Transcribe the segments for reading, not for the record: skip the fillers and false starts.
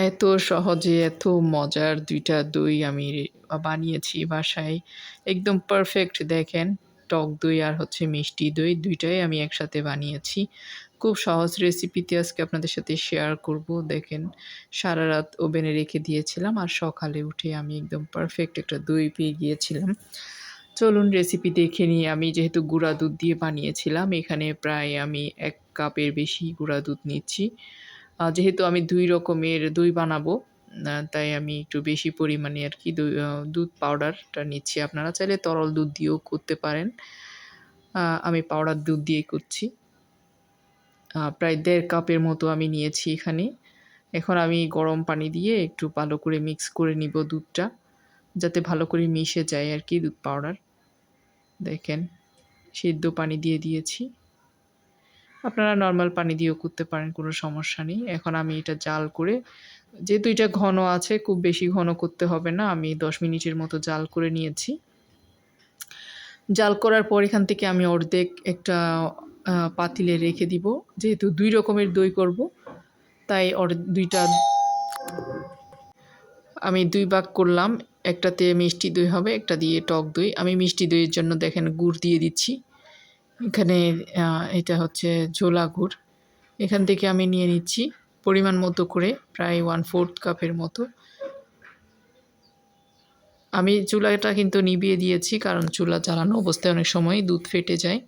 এত সহজে এত মজার ২ টা দই আমি বানিয়েছি বাসায়। একদম পারফেক্ট দেখেন। টক দই আর হচ্ছে মিষ্টি দই ২ টাই আমি একসাথে বানিয়েছি। খুব সহজ রেসিপিতে আজকে আপনাদের সাথে শেয়ার করব। দেখেন সারারাত ওভেনে রেখে দিয়েছিলাম আর সকালে উঠে আমি একদম পারফেক্ট একটা দই পেয়ে গিয়েছিলাম। চলুন রেসিপি দেখে নিই। আমি যেহেতু গুঁড়া দুধ দিয়ে বানিয়েছিলাম, এখানে প্রায় আমি ১ কাপের বেশি গুঁড়া দুধ নিচ্ছি। যেহেতু আমি ২ রকমের দই বানাবো, তাই আমি একটু বেশি পরিমাণে আরকি দুধ পাউডারটা নিচ্ছি। আপনারা চাইলে তরল দুধ দিয়েও করতে পারেন। আমি পাউডার দুধ দিয়েই করছি। প্রায় ১.৫ কাপের মতো আমি নিয়েছি এখানে। এখন আমি গরম পানি দিয়ে একটু ভালো করে মিক্স করে নিব দুধটা, যাতে ভালো করে মিশে যায় আরকি দুধ পাউডার। দেখেন সিদ্ধ পানি দিয়ে দিয়েছি। আপনারা নরমাল পানি দিয়েও করতে পারেন, কোনো সমস্যা নেই। এখন আমি এটা জাল করে, যেহেতু এটা ঘন আছে, খুব বেশি ঘন করতে হবে না। আমি ১০ মিনিটের মতো জাল করে নিয়েছি। জাল করার পর এখান থেকে আমি অর্ধেক একটা পাতিলে রেখে দিব। যেহেতু ২ রকমের দই করব, তাই ২ টা আমি ২ ভাগ করলাম। একটাতে মিষ্টি দই হবে, একটা দিয়ে টক দই। আমি মিষ্টি দইয়ের জন্য দেখেন গুড় দিয়ে দিচ্ছি। এখানে এটা হচ্ছে ঝোলা গুড়। এখান থেকে আমি নিয়ে নিচ্ছি পরিমাণ মতো করে, প্রায় 1/4 কাপের মতো। আমি চুলাটা কিন্তু নিভিয়ে দিয়েছি, কারণ চুলা জ্বালানো অবস্থায় অনেক সময় দুধ ফেটে যায়।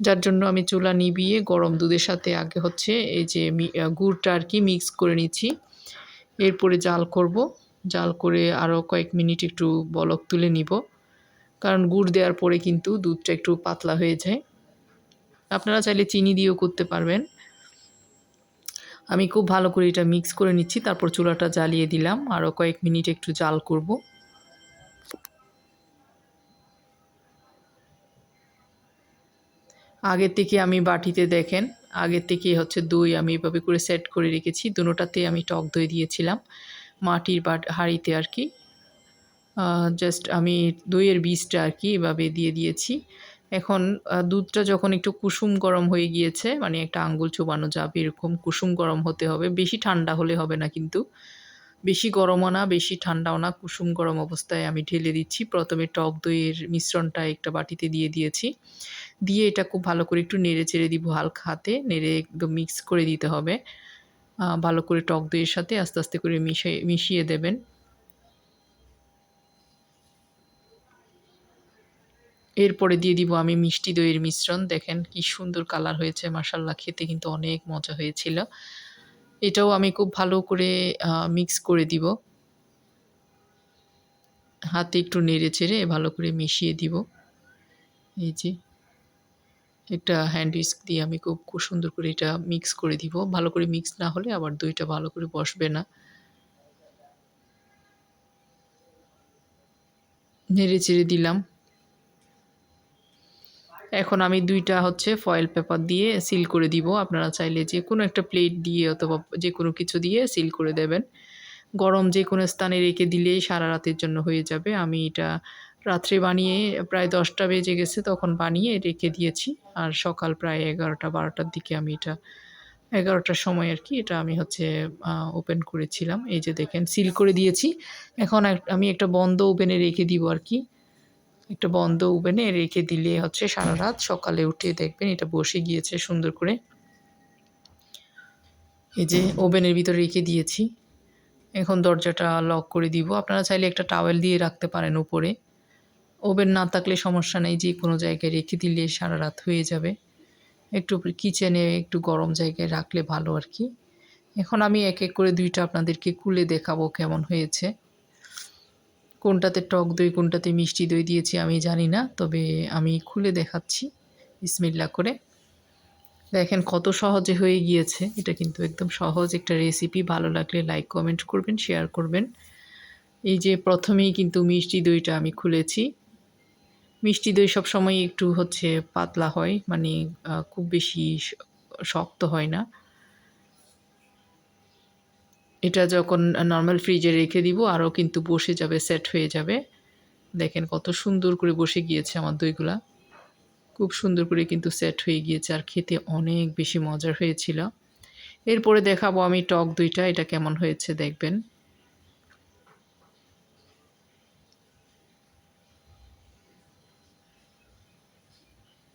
যার জন্য আমি চুলা নিভিয়ে গরম দুধের সাথে আগে হচ্ছে এই যে গুড়টা আরকি মিক্স করে নিচ্ছি। এরপরে জাল করব। জাল করে আরও কয়েক মিনিট একটু বলক তুলে নিব। কারণ গুড় দেওয়ার পরে কিন্তু দুধটা একটু পাতলা হয়ে যায়। আপনারা চাইলে চিনি দিয়েও করতে পারবেন। আমি খুব ভালো করে এটা মিক্স করে নিচ্ছি। তারপর চুলাটা জ্বালিয়ে দিলাম। আরও কয়েক মিনিট একটু জাল করব। আগের থেকে আমি বাটিতে দেখেন, আগের থেকেই হচ্ছে দই আমি এভাবে করে সেট করে রেখেছি। দোনোটাতে আমি টক দই দিয়েছিলাম। মাটির হাঁড়িতে আরকি। জাস্ট আমি দইয়ের বীজটা আরকি এভাবে দিয়ে দিয়েছি। এখন দুধটা যখন একটু কুসুম গরম হয়ে গিয়েছে, মানে একটা আঙ্গুল চোবানো যাবে এরকম কুসুম গরম হতে হবে। বেশি ঠান্ডা হলে হবে না কিন্তু। বেশি গরমও না, বেশি ঠান্ডাও না, কুসুম গরম অবস্থায় আমি ঢেলে দিচ্ছি। প্রথমে টক দইয়ের মিশ্রণটা একটা বাটিতে দিয়ে দিয়েছি। দিয়ে এটা খুব ভালো করে একটু নেড়ে-চেড়ে দিব হালকা হাতে। নেড়ে একদম মিক্স করে দিতে হবে। ভালো করে টক দইয়ের সাথে আস্তে, আস্তে করে মিশিয়ে দেবেন। এরপরে দিয়ে দিব আমি মিষ্টি দইয়ের মিশ্রণ। দেখেন কি সুন্দর কালার হয়েছে, মাশাআল্লাহ, খেতে কিন্তু অনেক মজা হয়েছিল। এটাও আমি খুব ভালো করে মিক্স করে দিব। হাতে একটু নেড়ে-চেড়ে ভালো করে মিশিয়ে দিব। এই যে একটা হ্যান্ড হুইস্ক দিয়ে আমি খুব সুন্দর করে এটা মিক্স করে দিব। ভালো করে মিক্স না হলে আবার দইটা ভালো করে বসবে না। নেড়ে-চেড়ে দিলাম। এখন আমি ২ টা হচ্ছে ফয়েল পেপার দিয়ে সিল করে দিব। আপনারা চাইলে যেকোনো একটা প্লেট দিয়ে অথবা যেকোনো কিছু দিয়ে সিল করে দেবেন। গরম যেকোনো স্থানে রেখে দিলেই সারা রাতের জন্য হয়ে যাবে। আমি এটা রাত্রে বানিয়ে প্রায় ১০টা বেজে গেছে তখন বানিয়ে রেখে দিয়েছি। আর সকাল প্রায় ১১টা-১২টার দিকে আমি এটা ১১টার সময় আরকি এটা আমি হচ্ছে ওপেন করেছিলাম। এই যে দেখেন সিল করে দিয়েছি। এখন আমি একটা বন্ধ ওভেনে রেখে দিব আরকি। একটা বন্ধ ওভেনে রেখে দিলে হচ্ছে সারারাত, সকালে উঠে দেখবেন এটা বসে গিয়েছে সুন্দর করে। এই যে ওভেনের ভিতরে রেখে দিয়েছি। এখন দরজাটা লক করে দিব। আপনারা চাইলে একটা টাওয়েল দিয়ে রাখতে পারেন উপরে। ওভেন না থাকলে সমস্যা নেই, যেকোনো জায়গায় রেখে দিলে সারারাত হয়ে যাবে। একটু কিচেনে একটু গরম জায়গায় রাখলে ভালো আরকি। এখন আমি এক, এক করে ২ টা আপনাদেরকে খুলে দেখাবো কেমন হয়েছে। কোনটাতে টক দই, কোনটাতে মিষ্টি দই দিয়েছি আমি জানি না। তবে আমি খুলে দেখাচ্ছি বিসমিল্লাহ করে। দেখেন কত সহজে হয়ে গিয়েছে। এটা কিন্তু একদম সহজ একটা রেসিপি। ভালো লাগলে লাইক, কমেন্ট করবেন, শেয়ার করবেন। এই যে ১ম এই কিন্তু মিষ্টি দইটা আমি খুলেছি। মিষ্টি দই সবসময় একটু হচ্ছে পাতলা হয়, মানে খুব বেশি শক্ত হয় না। এটা যখন নরমাল ফ্রিজে রেখে দিব আরও কিন্তু বসে যাবে, সেট হয়ে যাবে। দেখেন কত সুন্দর করে বসে গিয়েছে আমার দইগুলা। খুব সুন্দর করে কিন্তু সেট হয়ে গিয়েছে আর খেতে অনেক বেশি মজার হয়েছিল। এরপরে দেখাবো আমি টক দইটা, এটা কেমন হয়েছে দেখবেন।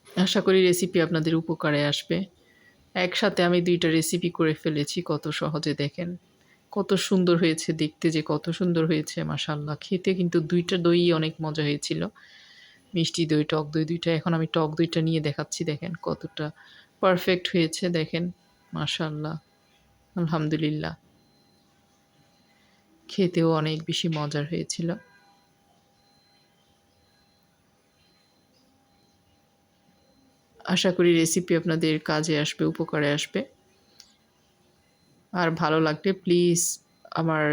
আশা করি রেসিপি আপনাদের উপকারে আসবে। একসাথে আমি ২ টা রেসিপি করে ফেলেছি কত সহজে দেখেন। কত সুন্দর হয়েছে দেখতে, যে কত সুন্দর হয়েছে মাশাআল্লাহ। খেতে কিন্তু ২ টা দইই অনেক মজা হয়েছিল। মিষ্টি দই, টক দই ২ টা। এখন আমি টক দইটা নিয়ে দেখাচ্ছি, দেখেন কতটা পারফেক্ট হয়েছে দেখেন। মাশাআল্লাহ, আলহামদুলিল্লাহ। খেতেও অনেক বেশি মজার হয়েছিল। আশা করি রেসিপি আপনাদের কাজে আসবে, উপকারে আসবে। আর ভালো লাগলে প্লিজ আমার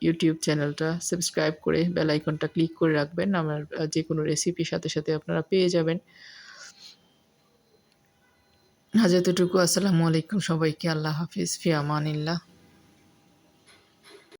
ইউটিউব চ্যানেলটা সাবস্ক্রাইব করে বেল আইকনটা ক্লিক করে রাখবেন। আমার যেকোনো রেসিপির সাথে, সাথে আপনারা পেয়ে যাবেন। আজ এতটুকু। আসসালামু আলাইকুম সবাইকে। আল্লাহ হাফিজ। ফি আমানিল্লাহ।